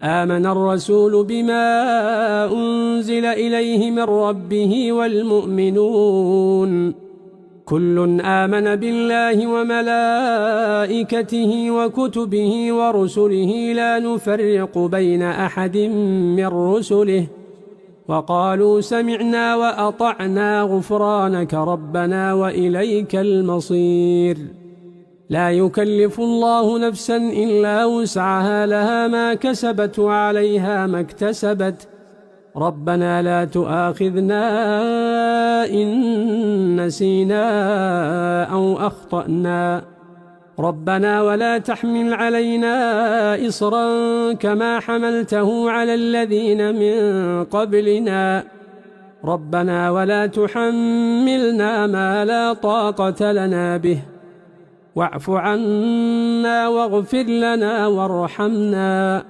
آمن الرسول بما أنزل إليه من ربه والمؤمنون كل آمن بالله وملائكته وكتبه ورسله لا نفرق بين أحد من رسله وقالوا سمعنا وأطعنا غفرانك ربنا وإليك المصير لا يكلف الله نفسا إلا وسعها لها ما كسبت وعليها ما اكتسبت ربنا لا تؤاخذنا إن نسينا أو أخطأنا ربنا ولا تحمل علينا إصرا كما حملته على الذين من قبلنا ربنا ولا تحملنا ما لا طاقة لنا به واعف عنا واغفر لنا وارحمنا